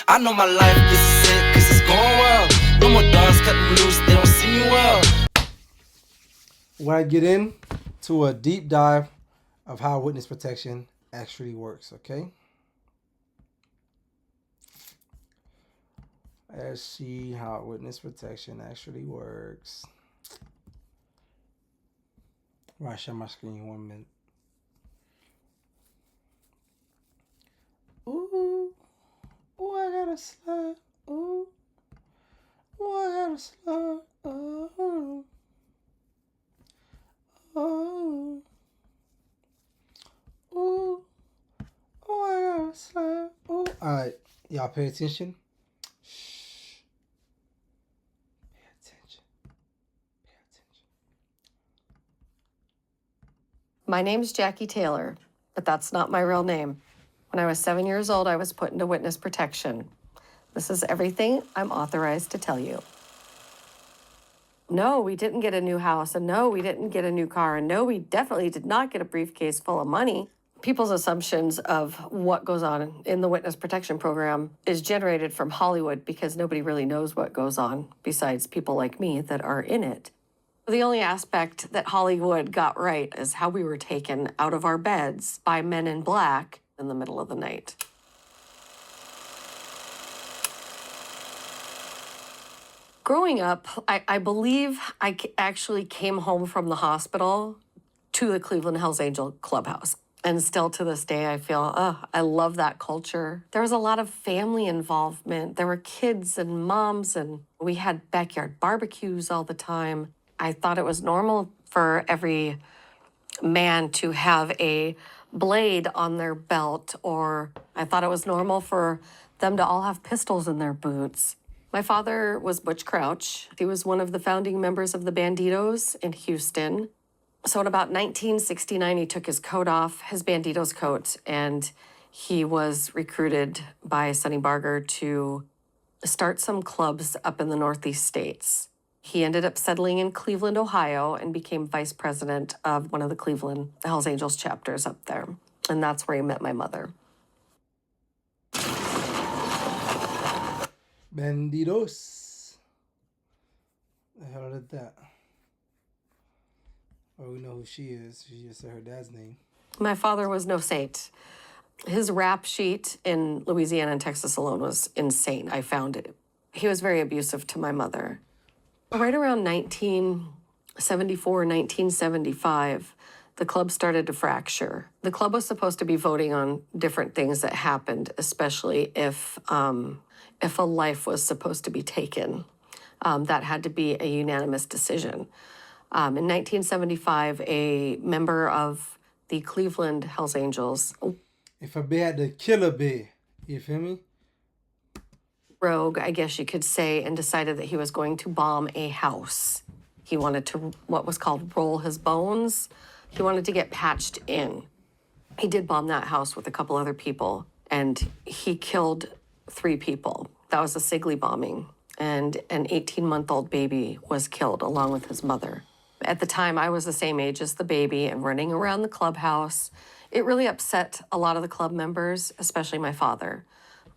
I know my life, this is it, cause it's going well. No more dogs cut loose, they don't see me well. When I get in to a deep dive of how witness protection actually works, okay? Let's see how witness protection actually works. I'll share my screen 1 minute. Ooh, ooh, I got a slide. Ooh, ooh, I got a slide. Oh, oh, ooh, ooh, I got a slide. Ooh. All right, y'all pay attention. Shh. Pay attention. Pay attention. My name's Jackie Taylor, but that's not my real name. When I was 7 years old, I was put into witness protection. This is everything I'm authorized to tell you. No, we didn't get a new house, and no, we didn't get a new car, and no, we definitely did not get a briefcase full of money. People's assumptions of what goes on in the witness protection program is generated from Hollywood because nobody really knows what goes on besides people like me that are in it. The only aspect that Hollywood got right is how we were taken out of our beds by men in black in the middle of the night. Growing up, I believe I actually came home from the hospital to the Cleveland Hells Angel Clubhouse. And still to this day, I feel, I love that culture. There was a lot of family involvement. There were kids and moms, and we had backyard barbecues all the time. I thought it was normal for every man to have a blade on their belt, or I thought it was normal for them to all have pistols in their boots. My father was Butch Crouch. He was one of the founding members of the Banditos in Houston. So in about 1969, he took his coat off, his Banditos coat, and he was recruited by Sonny Barger to start some clubs up in the Northeast states. He ended up settling in Cleveland, Ohio, and became vice president of one of the Cleveland Hells Angels chapters up there. And that's where he met my mother. Bandidos. The hell did that? Oh, we know who she is. She just said her dad's name. My father was no saint. His rap sheet in Louisiana and Texas alone was insane. I found it. He was very abusive to my mother. Right around 1974, 1975, the club started to fracture. The club was supposed to be voting on different things that happened, especially if a life was supposed to be taken. That had to be a unanimous decision. In 1975, a member of the Cleveland Hells Angels, If a bear had to kill a bear, you feel me? rogue, I guess you could say, and decided that he was going to bomb a house. He wanted to, what was called, roll his bones. He wanted to get patched in. He did bomb that house with a couple other people, and he killed 3 people. That was a Sigley bombing, and an 18-month-old baby was killed along with his mother. At the time, I was the same age as the baby and running around the clubhouse. It really upset a lot of the club members, especially my father.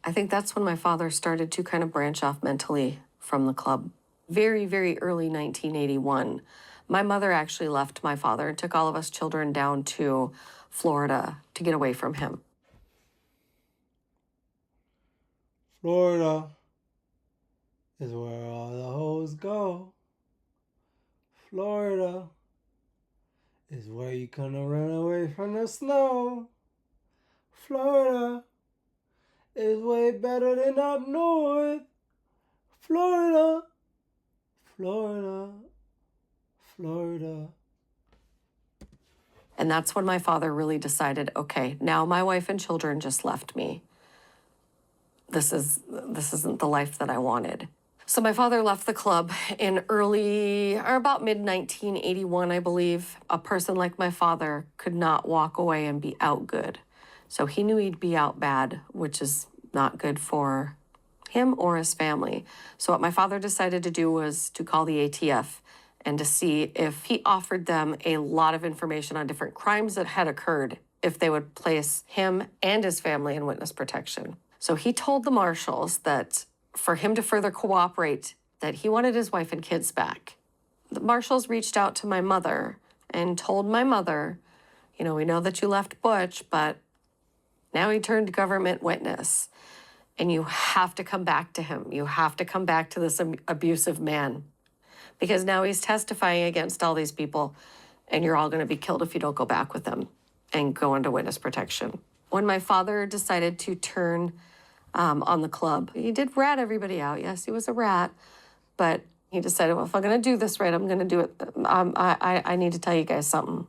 I think that's when my father started to kind of branch off mentally from the club. Very, very early 1981, my mother actually left my father and took all of us children down to Florida to get away from him. Florida is where all the hoes go. Florida is where you gonna run away from the snow. Florida is way better than up north. Florida, Florida, Florida. And that's when my father really decided, okay, now my wife and children just left me. This isn't the life that I wanted. So my father left the club in about mid-1981, I believe. A person like my father could not walk away and be out good. So he knew he'd be out bad, which is not good for him or his family. So what my father decided to do was to call the ATF and to see if he offered them a lot of information on different crimes that had occurred, if they would place him and his family in witness protection. So he told the marshals that for him to further cooperate, that he wanted his wife and kids back. The marshals reached out to my mother and told my mother, you know, we know that you left Butch, but now he turned government witness, and you have to come back to him. You have to come back to this abusive man, because now he's testifying against all these people, and you're all going to be killed if you don't go back with them and go into witness protection. When my father decided to turn on the club, he did rat everybody out. Yes, he was a rat, but he decided, well, if I'm going to do this right, I'm going to do it. I need to tell you guys something.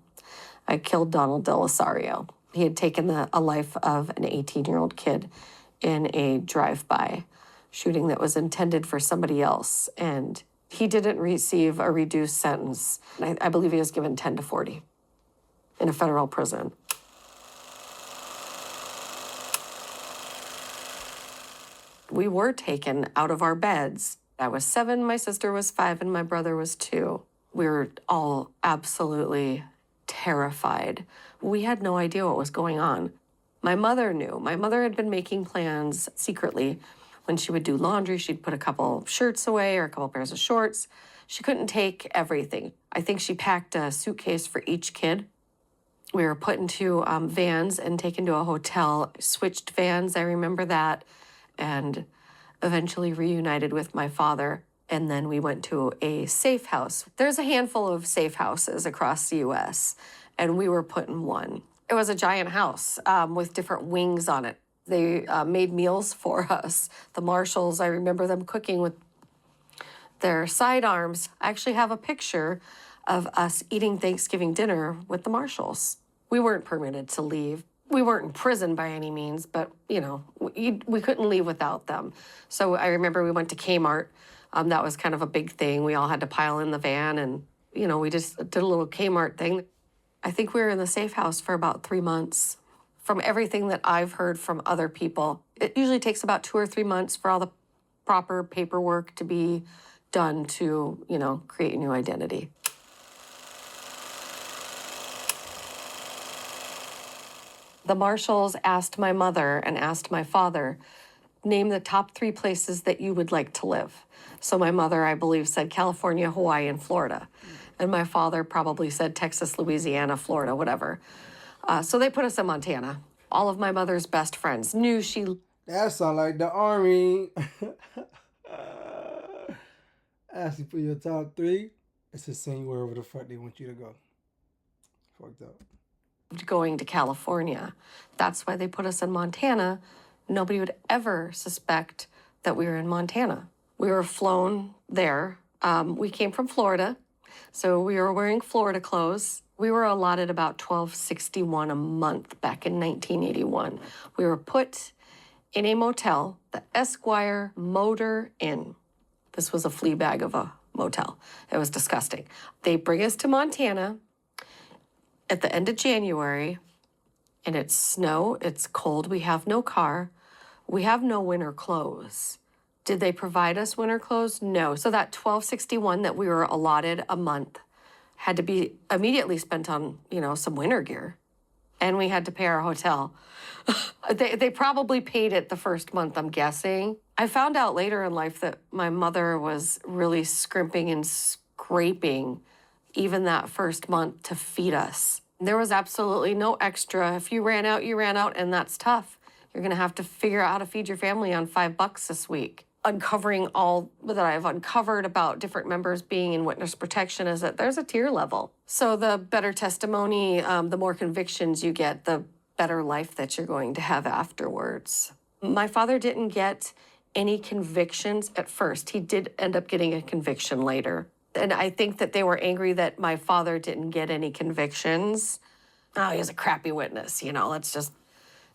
I killed Donald Delisario. He had taken a life of an 18-year-old kid in a drive-by shooting that was intended for somebody else. And he didn't receive a reduced sentence. I believe he was given 10 to 40 in a federal prison. We were taken out of our beds. I was 7, my sister was 5, and my brother was 2. We were all absolutely terrified. We had no idea what was going on. My mother knew. My mother had been making plans secretly. When she would do laundry, she'd put a couple shirts away or a couple pairs of shorts. She couldn't take everything. I think she packed a suitcase for each kid. We were put into vans and taken to a hotel, switched vans, I remember that, and eventually reunited with my father. And then we went to a safe house. There's a handful of safe houses across the U.S., and we were put in one. It was a giant house with different wings on it. They made meals for us. The marshals, I remember them cooking with their sidearms. I actually have a picture of us eating Thanksgiving dinner with the marshals. We weren't permitted to leave. We weren't in prison by any means, but, you know, we couldn't leave without them. So I remember we went to Kmart. That was kind of a big thing. We all had to pile in the van, and, you know, we just did a little Kmart thing. I think we were in the safe house for about 3 months. From everything that I've heard from other people, it usually takes about 2 or 3 months for all the proper paperwork to be done to, you know, create a new identity. The marshals asked my mother and asked my father, name the top 3 places that you would like to live. So my mother, I believe, said California, Hawaii, and Florida. And my father probably said Texas, Louisiana, Florida, whatever. So they put us in Montana. All of my mother's best friends knew she... That sound like the Army. Ask you for your top 3. It's just saying wherever the fuck they want you to go. Fucked up. Going to California. That's why they put us in Montana. Nobody would ever suspect that we were in Montana. We were flown there. We came from Florida, so we were wearing Florida clothes. We were allotted about $12.61 a month back in 1981. We were put in a motel, the Esquire Motor Inn. This was a flea bag of a motel. It was disgusting. They bring us to Montana at the end of January, and it's snow, it's cold, we have no car, we have no winter clothes. Did they provide us winter clothes? No. So that $12.61 that we were allotted a month had to be immediately spent on, you know, some winter gear. And we had to pay our hotel. They probably paid it the first month, I'm guessing. I found out later in life that my mother was really scrimping and scraping even that first month to feed us. There was absolutely no extra. If you ran out, you ran out, and that's tough. You're gonna have to figure out how to feed your family on $5 this week. Uncovering all that I've uncovered about different members being in witness protection is that there's a tier level. So the better testimony, the more convictions you get, the better life that you're going to have afterwards. My father didn't get any convictions at first. He did end up getting a conviction later. And I think that they were angry that my father didn't get any convictions. Oh, he was a crappy witness, you know, let's just,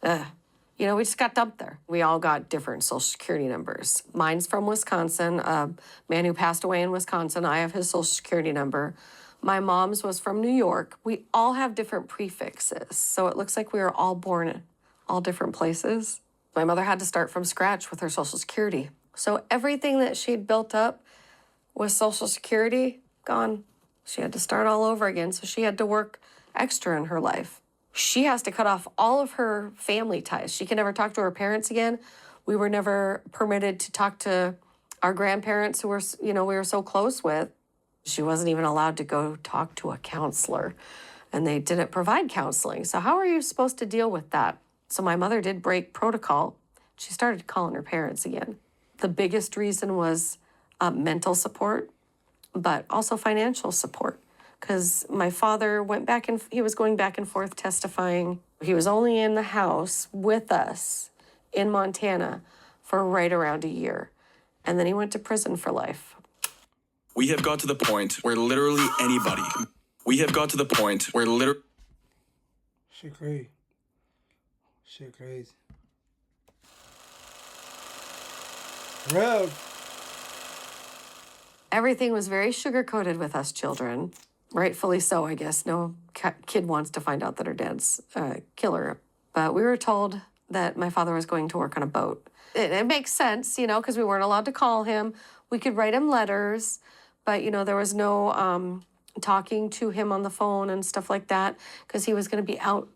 you know, we just got dumped there. We all got different social security numbers. Mine's from Wisconsin, a man who passed away in Wisconsin. I have his social security number. My mom's was from New York. We all have different prefixes. So it looks like we were all born in all different places. My mother had to start from scratch with her social security. So everything that she'd built up with social security, gone. She had to start all over again. So she had to work extra in her life. She has to cut off all of her family ties. She can never talk to her parents again. We were never permitted to talk to our grandparents who were, we were so close with. She wasn't even allowed to go talk to a counselor, and they didn't provide counseling. So how are you supposed to deal with that? So my mother did break protocol. She started calling her parents again. The biggest reason was mental support, but also financial support. Because my father he was going back and forth testifying. He was only in the house with us in Montana for right around a year. And then he went to prison for life. We have got to the point where literally anybody, Shit crazy. Shit crazy. Rev. Everything was very sugar-coated with us children. Rightfully so, I guess. No kid wants to find out that her dad's a killer. But we were told that my father was going to work on a boat. It makes sense, because we weren't allowed to call him. We could write him letters, but, there was no talking to him on the phone and stuff like that, because he was going to be out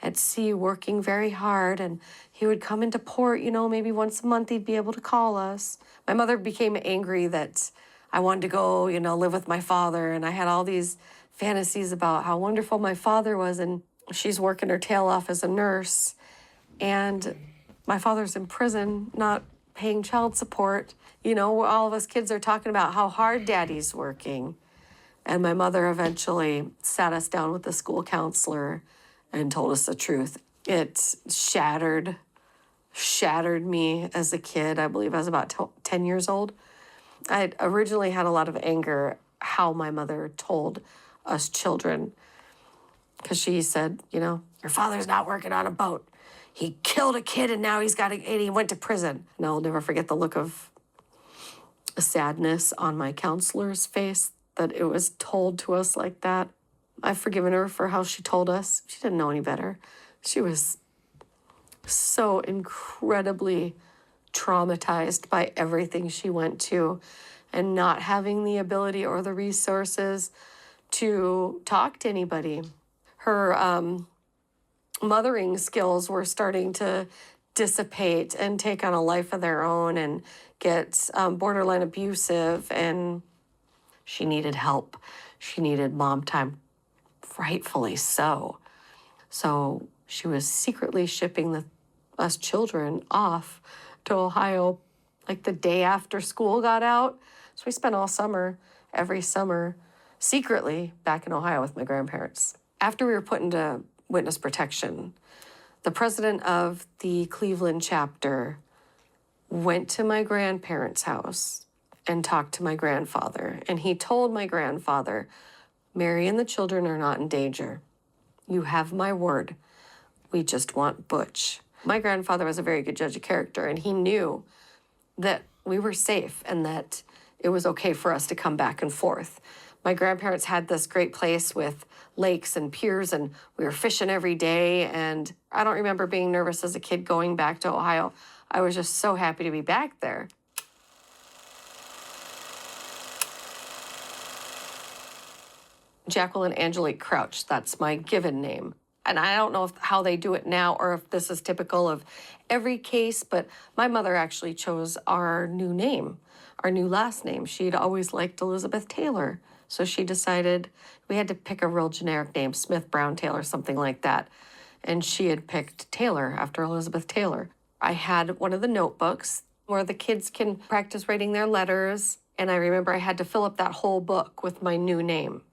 at sea working very hard, and he would come into port, maybe once a month he'd be able to call us. My mother became angry that I wanted to go, live with my father, and I had all these fantasies about how wonderful my father was, and she's working her tail off as a nurse, and my father's in prison, not paying child support. All of us kids are talking about how hard daddy's working. And my mother eventually sat us down with the school counselor and told us the truth. It shattered me as a kid. I believe I was about 10 years old. I originally had a lot of anger how my mother told us children, because she said, your father's not working on a boat. He killed a kid and now and he went to prison. And I'll never forget the look of sadness on my counselor's face that it was told to us like that. I've forgiven her for how she told us. She didn't know any better. She was so incredibly traumatized by everything she went to, and not having the ability or the resources to talk to anybody. Her mothering skills were starting to dissipate and take on a life of their own and get borderline abusive, and she needed help. She needed mom time, rightfully so. So she was secretly shipping us children off to Ohio like the day after school got out. So we spent all summer, every summer, secretly back in Ohio with my grandparents. After we were put into witness protection, the president of the Cleveland chapter went to my grandparents' house and talked to my grandfather. And he told my grandfather, Mary and the children are not in danger. You have my word. We just want Butch. My grandfather was a very good judge of character, and he knew that we were safe and that it was okay for us to come back and forth. My grandparents had this great place with lakes and piers, and we were fishing every day. And I don't remember being nervous as a kid going back to Ohio. I was just so happy to be back there. Jacqueline Angelique Crouch, that's my given name. And I don't know how they do it now or if this is typical of every case, but my mother actually chose our new name, our new last name. She'd always liked Elizabeth Taylor. So she decided we had to pick a real generic name, Smith, Brown, Taylor, something like that. And she had picked Taylor after Elizabeth Taylor. I had one of the notebooks where the kids can practice writing their letters. And I remember I had to fill up that whole book with my new name,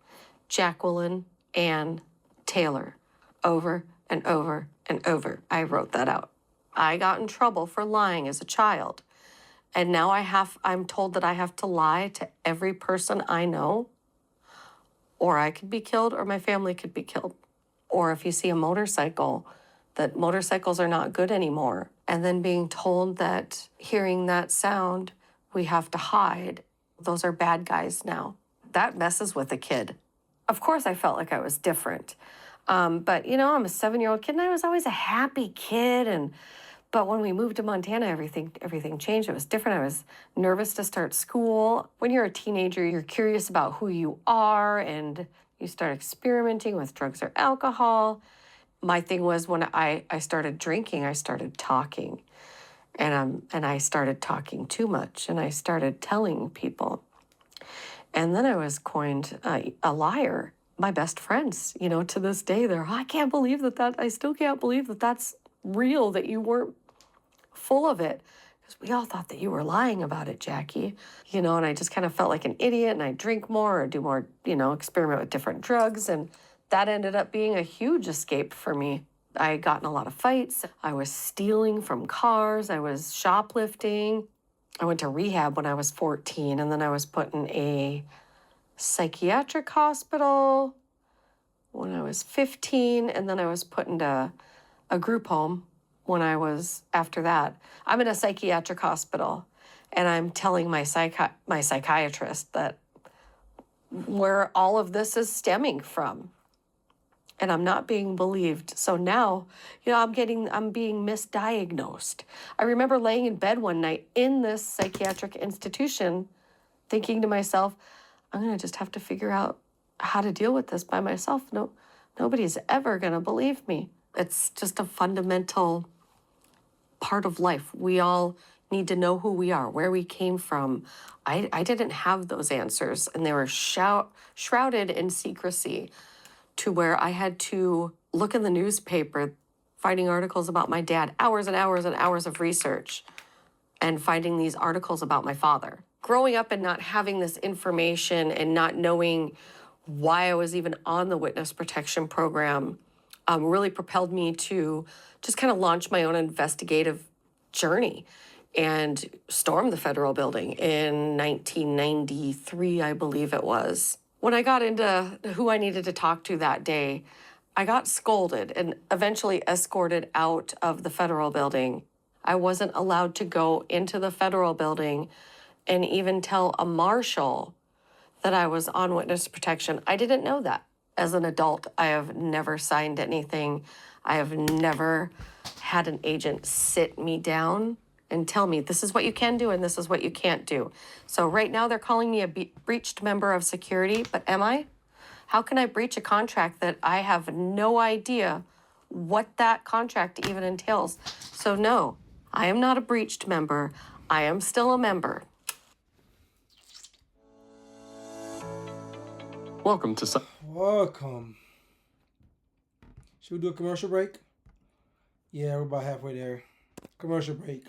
Jacqueline Ann Taylor. Over and over and over, I wrote that out. I got in trouble for lying as a child. And now I'm told that I have to lie to every person I know, or I could be killed or my family could be killed. Or if you see a motorcycle, that motorcycles are not good anymore. And then being told that hearing that sound, we have to hide. Those are bad guys now. That messes with a kid. Of course, I felt like I was different. But, I'm a 7-year-old kid, and I was always a happy kid. But when we moved to Montana, everything changed. It was different. I was nervous to start school. When you're a teenager, you're curious about who you are, and you start experimenting with drugs or alcohol. my thing was when I started drinking, I started talking. And I started talking too much, and I started telling people. And then I was coined a liar. My best friends, you know, to this day, I can't believe that, I still can't believe that that's real, that you weren't full of it. Because we all thought that you were lying about it, Jackie. You know, and I just kind of felt like an idiot, and I'd drink more or do more, you know, experiment with different drugs. And that ended up being a huge escape for me. I got in a lot of fights. I was stealing from cars. I was shoplifting. I went to rehab when I was 14, and then I was put in a psychiatric hospital when I was 15, and then I was put into a group home when I was, after that. I'm in a psychiatric hospital, and I'm telling my psychiatrist that where all of this is stemming from. And I'm not being believed. So now, you know, I'm being misdiagnosed. I remember laying in bed one night in this psychiatric institution thinking to myself, I'm going to just have to figure out how to deal with this by myself. Nobody's ever going to believe me. It's just a fundamental part of life. We all need to know who we are, where we came from. I didn't have those answers, and they were shrouded in secrecy, to where I had to look in the newspaper, finding articles about my dad, hours and hours and hours of research, and finding these articles about my father. Growing up and not having this information and not knowing why I was even on the witness protection program really propelled me to just kind of launch my own investigative journey and storm the federal building in 1993, I believe it was. When I got into who I needed to talk to that day, I got scolded and eventually escorted out of the federal building. I wasn't allowed to go into the federal building and even tell a marshal that I was on witness protection. I didn't know that. As an adult, I have never signed anything. I have never had an agent sit me down and tell me, this is what you can do and this is what you can't do. So right now they're calling me a breached member of security, but am I? How can I breach a contract that I have no idea what that contract even entails? So no, I am not a breached member. I am still a member. Welcome to Welcome. Should we do a commercial break? Yeah, we're about halfway there. Commercial break.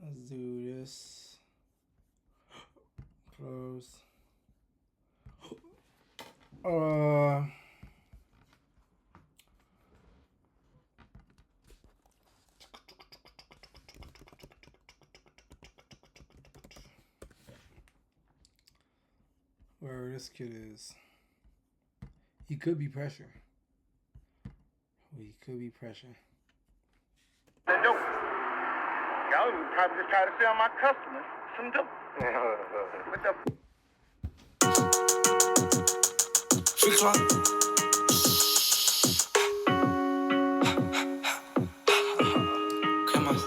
Let's do this. Close. Where this kid is. He could be pressure. He could be pressure. That dope. Y'all would probably just try to sell my customers some dope. What the? Free clock. Come on.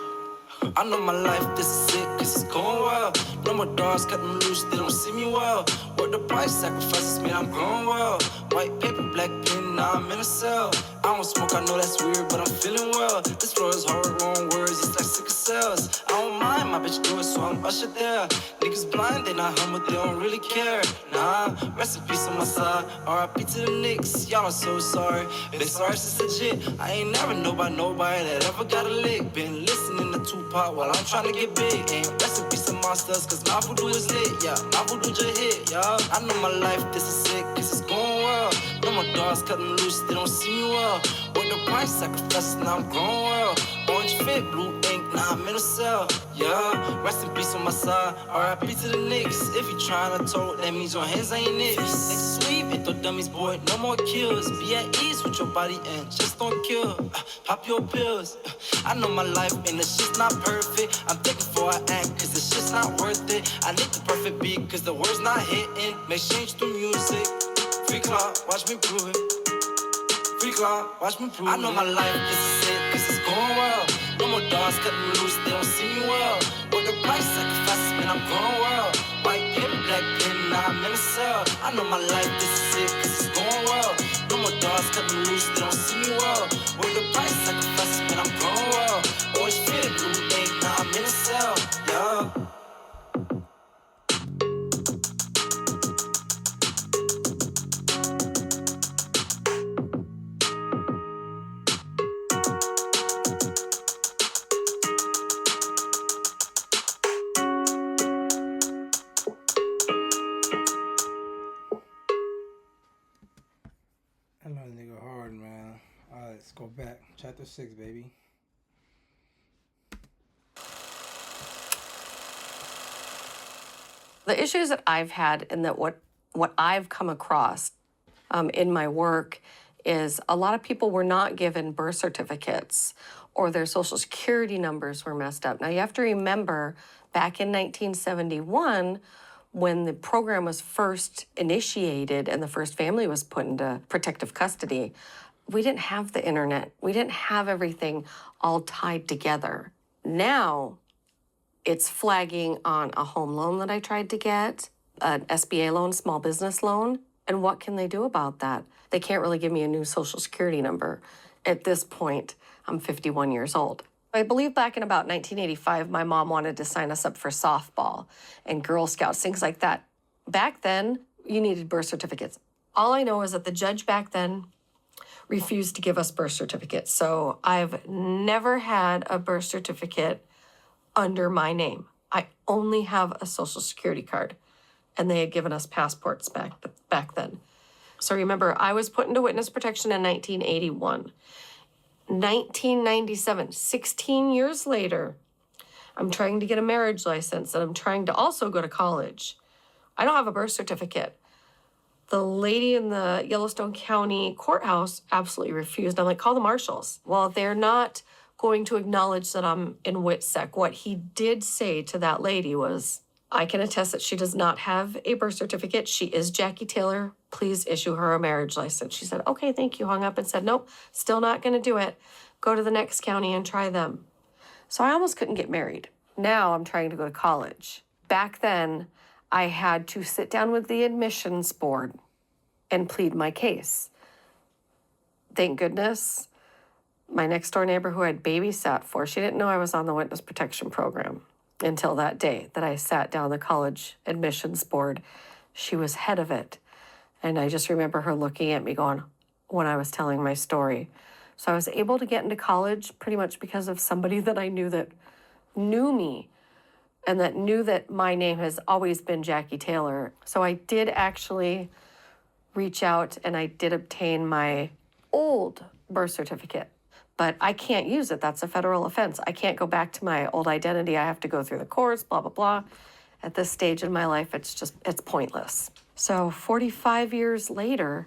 I know my life, this is it, cause it's going well. No more dogs, cut them loose, they don't see me well. What the price, sacrifices mean I'm growing well. White paper, black pen, now I'm in a cell. I don't smoke, I know that's weird, but I'm feeling well. This floor is hard, wrong words, it's like sickle cells. I don't mind, my bitch do it, so I'm ushered there. Niggas blind, they not humble, they don't really care. Nah, rest in peace on my side. R.I.P. to the Knicks, y'all are so sorry. Been sorry since legit. I ain't never know about nobody that ever got a lick. Been listening to Tupac while I'm trying to get big. Ain't rest in peace to monsters, cause my voodoo is lit, yeah. My voodoo just hit, yeah. I know my life, this is sick, cause it's going well. No more dogs, cut them loose, they don't see me well. What the price, sacrifices, now I'm growing well. Orange fit, blue ink, now I'm in a cell, yeah. Rest in peace on my side, R.I.P. to the Knicks. If you tryna tote, that means your hands ain't it. Niggas sweep, ain't no dummies, boy, no more kills. Be at ease with your body and just don't kill. Pop your pills. I know my life and the shit's not perfect. I'm thinking before I act, cause the shit's not worth it. I need the perfect beat, cause the words not hitting. Make change the music. Free clock, watch me prove it. Free clock, watch me prove it. I know my life, this is it, cause it's going well. No more dogs, cut them loose, they don't see me well. What the price, sacrifices, man, I'm growing well. White paper, black pen, now I'm in a cell. I know my life, this is it, cause it's going well. No more dogs cut them loose, they don't see me well. With the price sacrifices, man, I'm growing well. Always fear the blue ink, now I'm in a cell, yeah. I know the nigga hard, man. Alright, let's go back. Chapter 6, baby. The issues that I've had and that what I've come across in my work is a lot of people were not given birth certificates or their social security numbers were messed up. Now you have to remember back in 1971 when the program was first initiated and the first family was put into protective custody, we didn't have the internet. We didn't have everything all tied together. Now it's flagging on a home loan that I tried to get, an SBA loan, small business loan. And what can they do about that? They can't really give me a new social security number. At this point, I'm 51 years old. I believe back in about 1985, my mom wanted to sign us up for softball and Girl Scouts, things like that. Back then, you needed birth certificates. All I know is that the judge back then refused to give us birth certificates. So I've never had a birth certificate under my name. I only have a social security card, and they had given us passports back then. So remember, I was put into witness protection in 1981. 1997, 16 years later, I'm trying to get a marriage license and I'm trying to also go to college. I don't have a birth certificate. The lady in the Yellowstone County courthouse absolutely refused. I'm like, call the marshals. Well, they're not going to acknowledge that I'm in WITSEC. What he did say to that lady was, I can attest that she does not have a birth certificate. She is Jackie Taylor. Please issue her a marriage license. She said, okay, thank you. Hung up and said, nope, still not going to do it. Go to the next county and try them. So I almost couldn't get married. Now I'm trying to go to college. Back then, I had to sit down with the admissions board and plead my case. Thank goodness, my next door neighbor who I'd babysat for, she didn't know I was on the witness protection program until that day that I sat down the college admissions board. She was head of it. And I just remember her looking at me going, when I was telling my story. So I was able to get into college pretty much because of somebody that I knew that knew me and that knew that my name has always been Jackie Taylor. So I did actually reach out and I did obtain my old birth certificate. But I can't use it. That's a federal offense. I can't go back to my old identity. I have to go through the courts, blah, blah, blah. At this stage in my life, it's pointless. So 45 years later,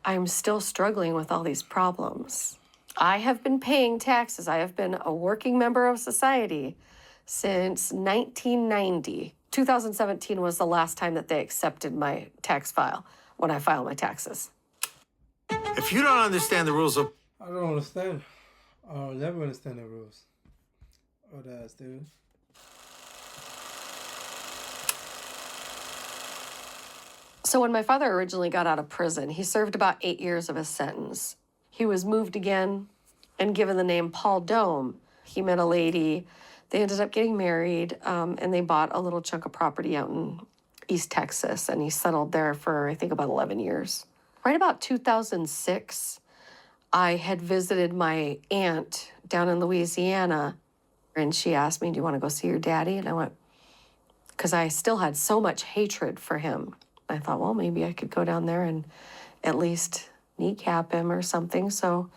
I'm still struggling with all these problems. I have been paying taxes. I have been a working member of society since 1990. 2017 was the last time that they accepted my tax file when I filed my taxes. If you don't understand the rules of... I don't understand. I'll never understand the rules. Oh, that's dude. So when my father originally got out of prison, he served about 8 years of his sentence. He was moved again and given the name Paul Dome. He met a lady. They ended up getting married, and they bought a little chunk of property out in East Texas, and he settled there for, I think, about 11 years. Right about 2006, I had visited my aunt down in Louisiana, and she asked me, do you want to go see your daddy? And I went, because I still had so much hatred for him. I thought, well, maybe I could go down there and at least kneecap him or something. So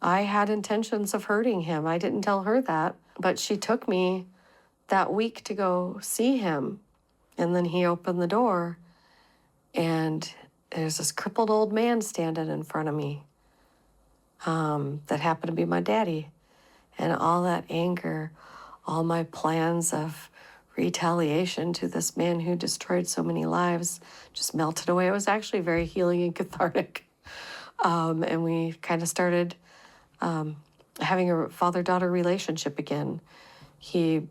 I had intentions of hurting him. I didn't tell her that, but she took me that week to go see him. And then he opened the door, and there's this crippled old man standing in front of me that happened to be my daddy. And all that anger, all my plans of retaliation to this man who destroyed so many lives just melted away. It was actually very healing and cathartic. And we kind of started having a father-daughter relationship again. He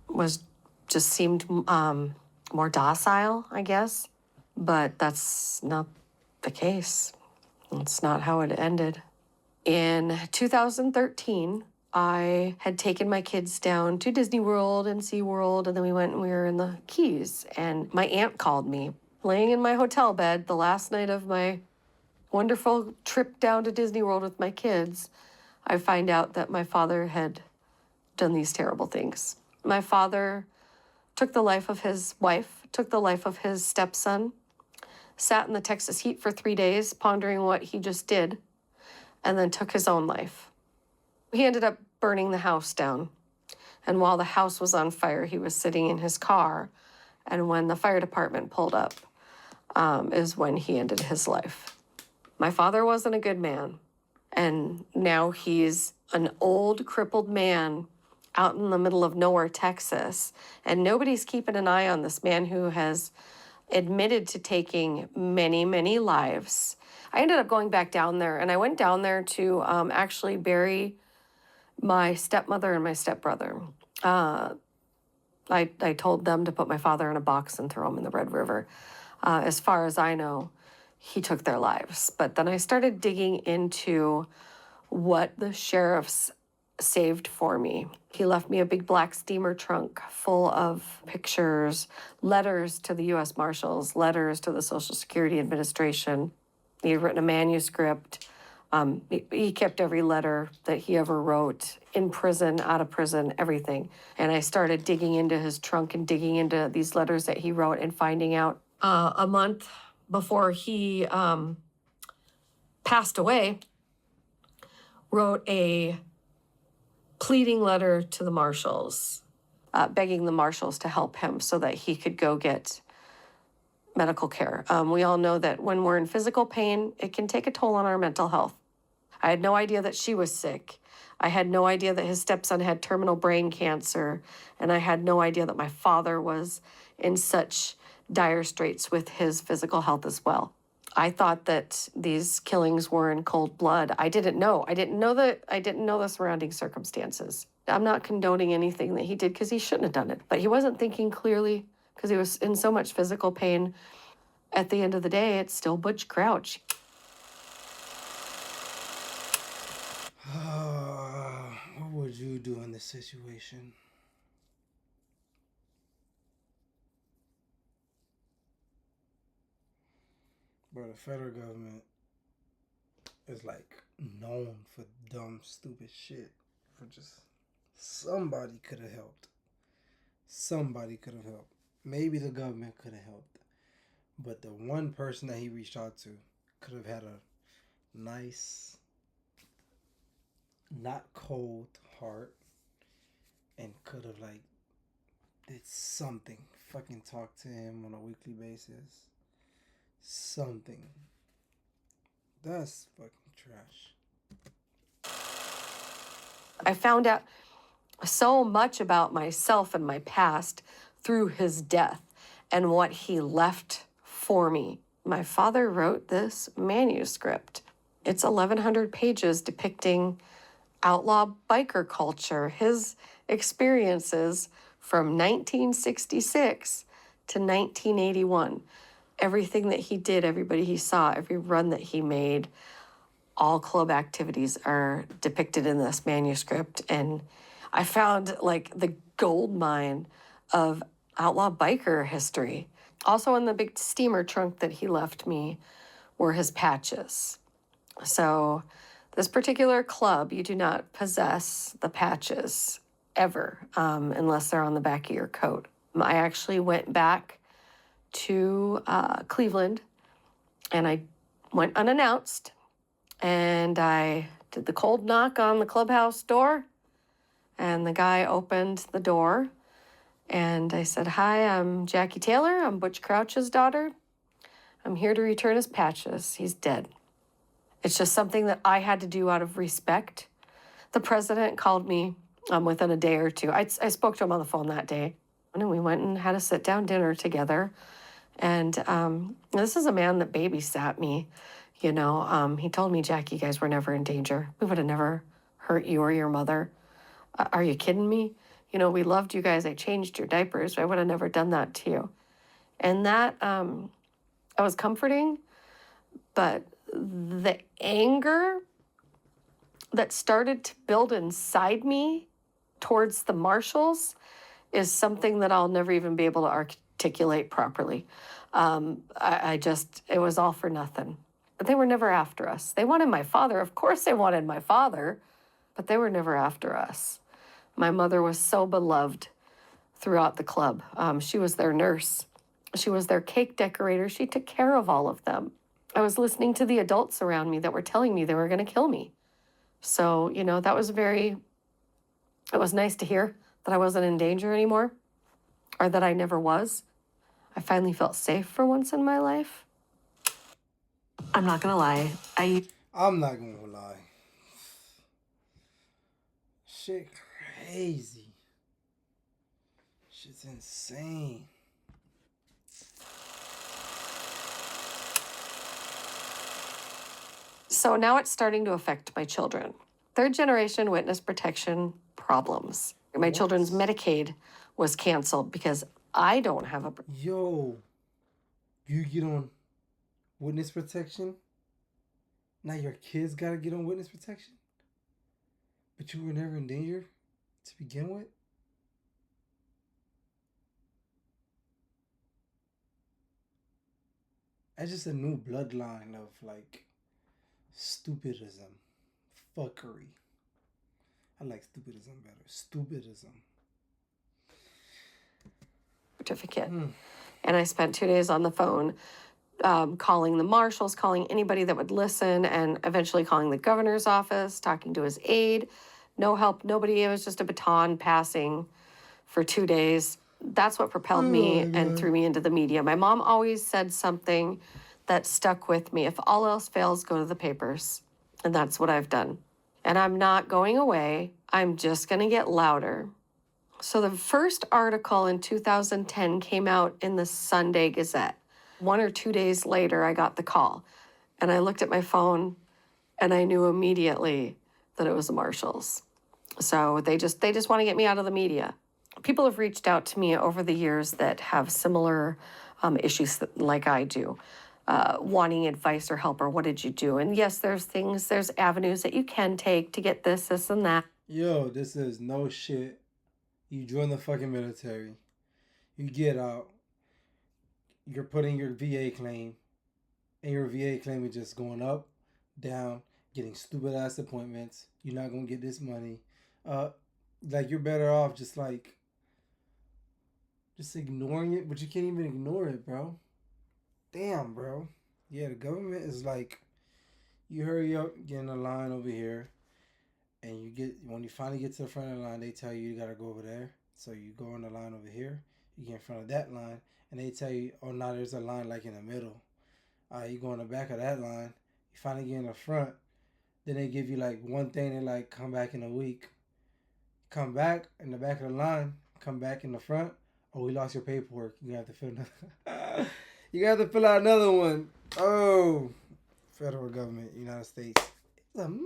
was just seemed more docile, I guess. But that's not the case. It's not how it ended. In 2013, I had taken my kids down to Disney World and SeaWorld, and then we went and we were in the Keys. And my aunt called me, laying in my hotel bed the last night of my wonderful trip down to Disney World with my kids. I find out that my father had done these terrible things. My father took the life of his wife, took the life of his stepson, sat in the Texas heat for 3 days, pondering what he just did, and then took his own life. He ended up burning the house down. And while the house was on fire, he was sitting in his car. And when the fire department pulled up, is when he ended his life. My father wasn't a good man. And now he's an old, crippled man out in the middle of nowhere, Texas. And nobody's keeping an eye on this man who has admitted to taking many, many lives. I ended up going back down there, and I went down there to actually bury my stepmother and my stepbrother. I told them to put my father in a box and throw him in the Red River. As far as I know, he took their lives. But then I started digging into what the sheriffs saved for me. He left me a big black steamer trunk full of pictures, letters to the U.S. Marshals, letters to the Social Security Administration. He had written a manuscript. He kept every letter that he ever wrote, in prison, out of prison, everything. And I started digging into his trunk and digging into these letters that he wrote and finding out a month before he passed away, wrote a pleading letter to the marshals, begging the marshals to help him so that he could go get medical care. We all know that when we're in physical pain, it can take a toll on our mental health. I had no idea that she was sick. I had no idea that his stepson had terminal brain cancer. And I had no idea that my father was in such dire straits with his physical health as well. I thought that these killings were in cold blood. I didn't know the surrounding circumstances. I'm not condoning anything that he did because he shouldn't have done it. But he wasn't thinking clearly because he was in so much physical pain. At the end of the day, it's still Butch Crouch. What would you do in this situation? Bro, the federal government is like known for dumb, stupid shit. For just somebody could have helped. Somebody could have helped. Maybe the government could have helped. But the one person that he reached out to could have had a nice, not cold heart and could have like did something. Fucking talk to him on a weekly basis. Something. That's fucking trash. I found out so much about myself and my past through his death and what he left for me. My father wrote this manuscript. It's 1,100 pages depicting outlaw biker culture, his experiences from 1966 to 1981. Everything that he did, everybody he saw, every run that he made, all club activities are depicted in this manuscript. And I found like the gold mine of outlaw biker history. Also in the big steamer trunk that he left me were his patches. So this particular club, you do not possess the patches ever, unless they're on the back of your coat. I actually went back to Cleveland and I went unannounced and I did the cold knock on the clubhouse door and the guy opened the door and I said, "Hi, I'm Jackie Taylor. I'm Butch Crouch's daughter. I'm here to return his patches. He's dead." It's just something that I had to do out of respect. The president called me within a day or two. I spoke to him on the phone that day and we went and had a sit-down dinner together. And this is a man that babysat me, you know. He told me, "Jackie, you guys were never in danger. We would have never hurt you or your mother. Are you kidding me? You know, we loved you guys. I changed your diapers. I would have never done that to you." And that was comforting, but the anger that started to build inside me towards the marshals is something that I'll never even be able to articulate properly. It was all for nothing. But they were never after us. They wanted my father. Of course they wanted my father, but they were never after us. My mother was so beloved throughout the club. She was their nurse. She was their cake decorator. She took care of all of them. I was listening to the adults around me that were telling me they were going to kill me. So, that was it was nice to hear that I wasn't in danger anymore, or that I never was. I finally felt safe for once in my life. I'm not going to lie. I'm not gonna lie. Shit crazy. Shit's insane. So now it's starting to affect my children. Third generation witness protection problems. My children's Medicaid was canceled because I don't have a... Yo, you get on witness protection? Now your kids gotta get on witness protection? But you were never in danger to begin with? That's just a new bloodline of like stupidism, fuckery. I like stupidism better. Stupidism. Certificate. And I spent 2 days on the phone calling the marshals, calling anybody that would listen, and eventually calling the governor's office, talking to his aide. No help, nobody. It was just a baton passing for 2 days. That's what propelled me and threw me into the media. My mom always said something that stuck with me. If all else fails, go to the papers. And that's what I've done. And I'm not going away. I'm just going to get louder. So the first article in 2010 came out in the Sunday Gazette. 1 or 2 days later, I got the call. And I looked at my phone, and I knew immediately that it was the marshals. So they just want to get me out of the media. People have reached out to me over the years that have similar issues like I do, wanting advice or help, or what did you do? And yes, there's avenues that you can take to get this, and that. Yo, this is no shit. You join the fucking military. You get out. You're putting your VA claim. And your VA claim is just going up, down, getting stupid ass appointments. You're not going to get this money. Like, you're better off just ignoring it. But you can't even ignore it, bro. Damn, bro. Yeah, the government is like, you hurry up, get in a line over here. And when you finally get to the front of the line, they tell you gotta go over there. So you go on the line over here, you get in front of that line, and they tell you, oh, now there's a line like in the middle. You go in the back of that line, you finally get in the front, then they give you like one thing, they like, come back in a week. Come back in the back of the line, come back in the front, oh, we lost your paperwork. You have to fill another. You got to fill out another one. Oh, federal government, United States. It's amazing.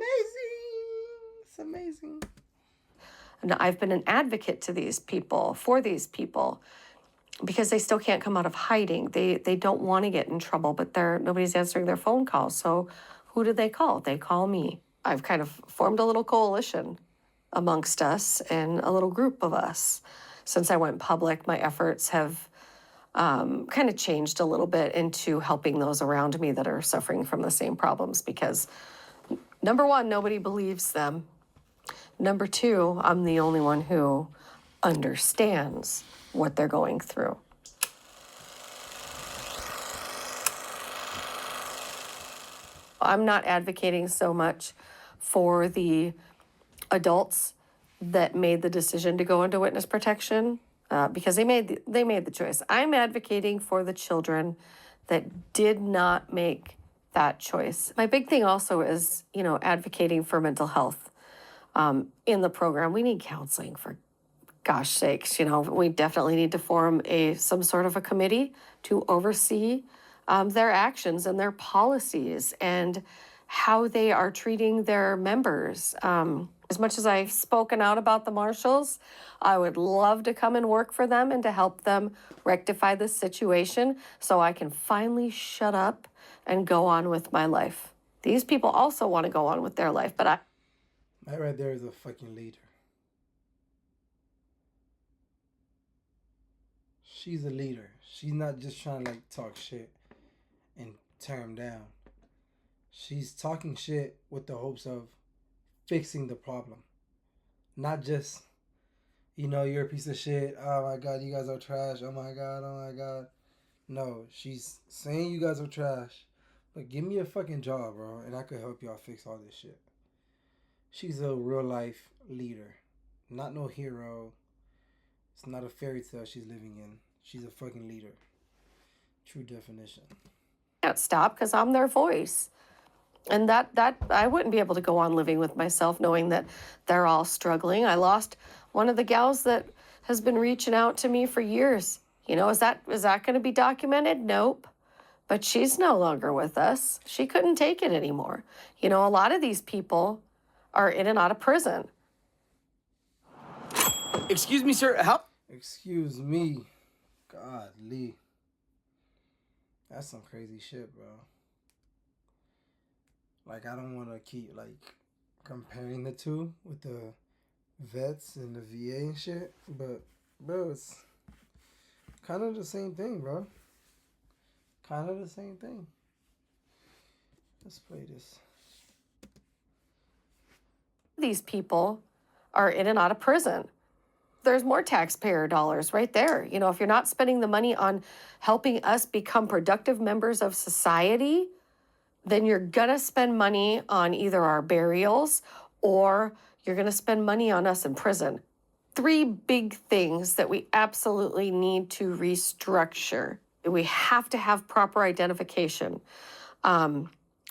It's amazing. And I've been an advocate to these people, for these people, because they still can't come out of hiding. They don't want to get in trouble, but nobody's answering their phone calls. So who do they call? They call me. I've kind of formed a little coalition amongst us and a little group of us. Since I went public, my efforts have kind of changed a little bit into helping those around me that are suffering from the same problems, because number one, nobody believes them. Number two, I'm the only one who understands what they're going through. I'm not advocating so much for the adults that made the decision to go into witness protection, because they made the choice. I'm advocating for the children that did not make that choice. My big thing also is, advocating for mental health in the program. We need counseling, for gosh sakes. We definitely need to form some sort of a committee to oversee their actions and their policies, and how they are treating their members. As much as I've spoken out about the marshals, I would love to come and work for them and to help them rectify this situation so I can finally shut up and go on with my life. These people also want to go on with their life, but That right there is a fucking leader. She's a leader. She's not just trying to like talk shit and tear him down. She's talking shit with the hopes of fixing the problem. Not just, you're a piece of shit. Oh my God, you guys are trash. Oh my God. No, she's saying you guys are trash. But give me a fucking job, bro, and I could help y'all fix all this shit. She's a real life leader. Not no hero. It's not a fairy tale she's living in. She's a fucking leader. True definition. can't stop because I'm their voice. And that I wouldn't be able to go on living with myself knowing that they're all struggling. I lost one of the gals that has been reaching out to me for years. Is that going to be documented? Nope. But she's no longer with us. She couldn't take it anymore. A lot of these people are in and out of prison. Excuse me, sir. How? Excuse me. Godly. That's some crazy shit, bro. Like, I don't want to keep, comparing the two with the vets and the VA and shit. But, bro, it's kind of the same thing, bro. Kind of the same thing. Let's play this. These people are in and out of prison. There's more taxpayer dollars right there. If you're not spending the money on helping us become productive members of society, then you're gonna spend money on either our burials or you're gonna spend money on us in prison. 3 big things that we absolutely need to restructure. We have to have proper identification.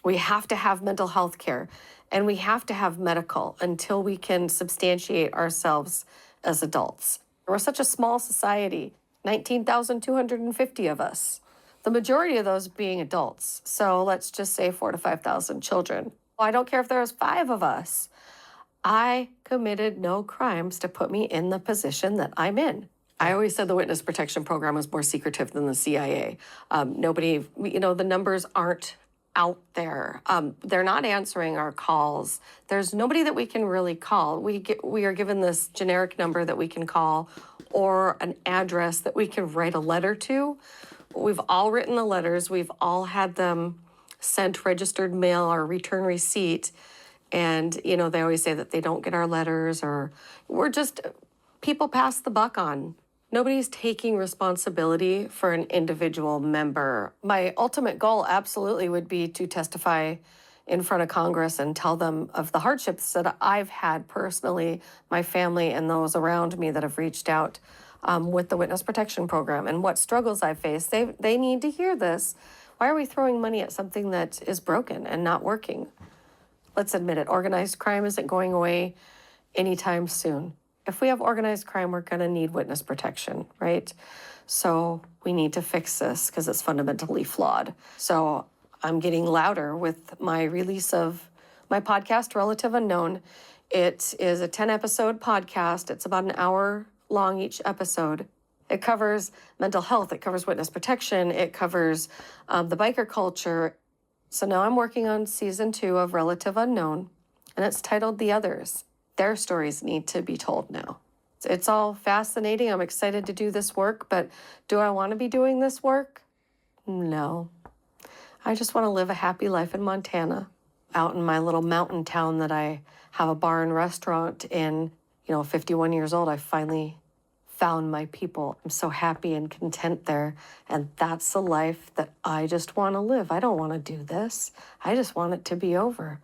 We have to have mental health care, and we have to have medical until we can substantiate ourselves as adults. We're such a small society, 19,250 of us. The majority of those being adults. So let's just say 4,000 to 5,000 children. I don't care if there's 5 of us. I committed no crimes to put me in the position that I'm in. I always said the witness protection program was more secretive than the CIA. Nobody, the numbers aren't out there. They're not answering our calls. There's nobody that we can really call. We are given this generic number that we can call or an address that we can write a letter to. We've all written the letters. We've all had them sent registered mail or return receipt. And, they always say that they don't get our letters or people pass the buck on. Nobody's taking responsibility for an individual member. My ultimate goal absolutely would be to testify in front of Congress and tell them of the hardships that I've had personally, my family, and those around me that have reached out with the Witness Protection Program and what struggles I've faced. They need to hear this. Why are we throwing money at something that is broken and not working? Let's admit it, organized crime isn't going away anytime soon. If we have organized crime, we're gonna need witness protection, right? So we need to fix this because it's fundamentally flawed. So I'm getting louder with my release of my podcast, Relative Unknown. It is a 10-episode podcast. It's about an hour long each episode. It covers mental health, it covers witness protection, it covers the biker culture. So now I'm working on season 2 of Relative Unknown, and it's titled The Others. Their stories need to be told now. It's all fascinating. I'm excited to do this work, but do I want to be doing this work? No. I just want to live a happy life in Montana, out in my little mountain town that I have a bar and restaurant in. 51 years old, I finally found my people. I'm so happy and content there. And that's the life that I just want to live. I don't want to do this. I just want it to be over.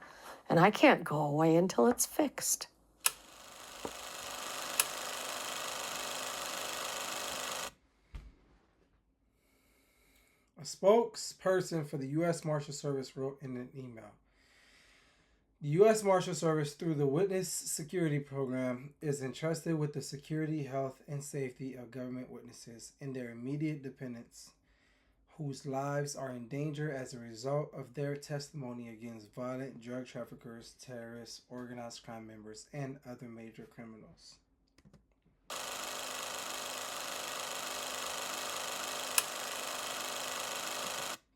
And I can't go away until it's fixed. A spokesperson for the U.S. Marshal Service wrote in an email. The U.S. Marshal Service, through the Witness Security Program, is entrusted with the security, health, and safety of government witnesses and their immediate dependents, whose lives are in danger as a result of their testimony against violent drug traffickers, terrorists, organized crime members, and other major criminals.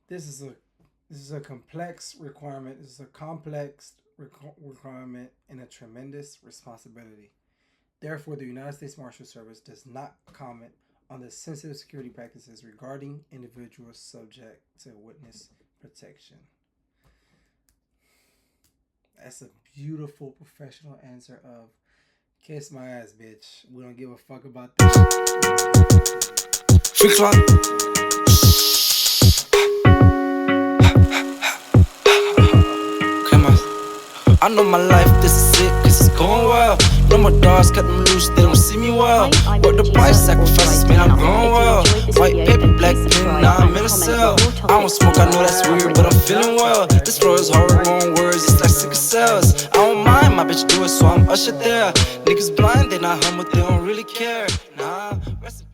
This is a complex requirement. This is a complex requirement and a tremendous responsibility. Therefore, the United States Marshal Service does not comment on the sensitive security practices regarding individuals subject to witness protection. That's a beautiful professional answer of kiss my ass, bitch. We don't give a fuck about this. Free clock. I know my life, this is sick, cause it's going well. No more dogs, cut them loose, they don't see me well. What the price sacrifices, man, I'm growing well. White paper, black pen, now I'm in a cell. I don't smoke, I know that's weird, but I'm feeling well. This floor is hard, wrong words, it's like sick of cells. I don't mind, my bitch do it, so I'm ushered there. Niggas blind, they not humble, they don't really care. Nah, rest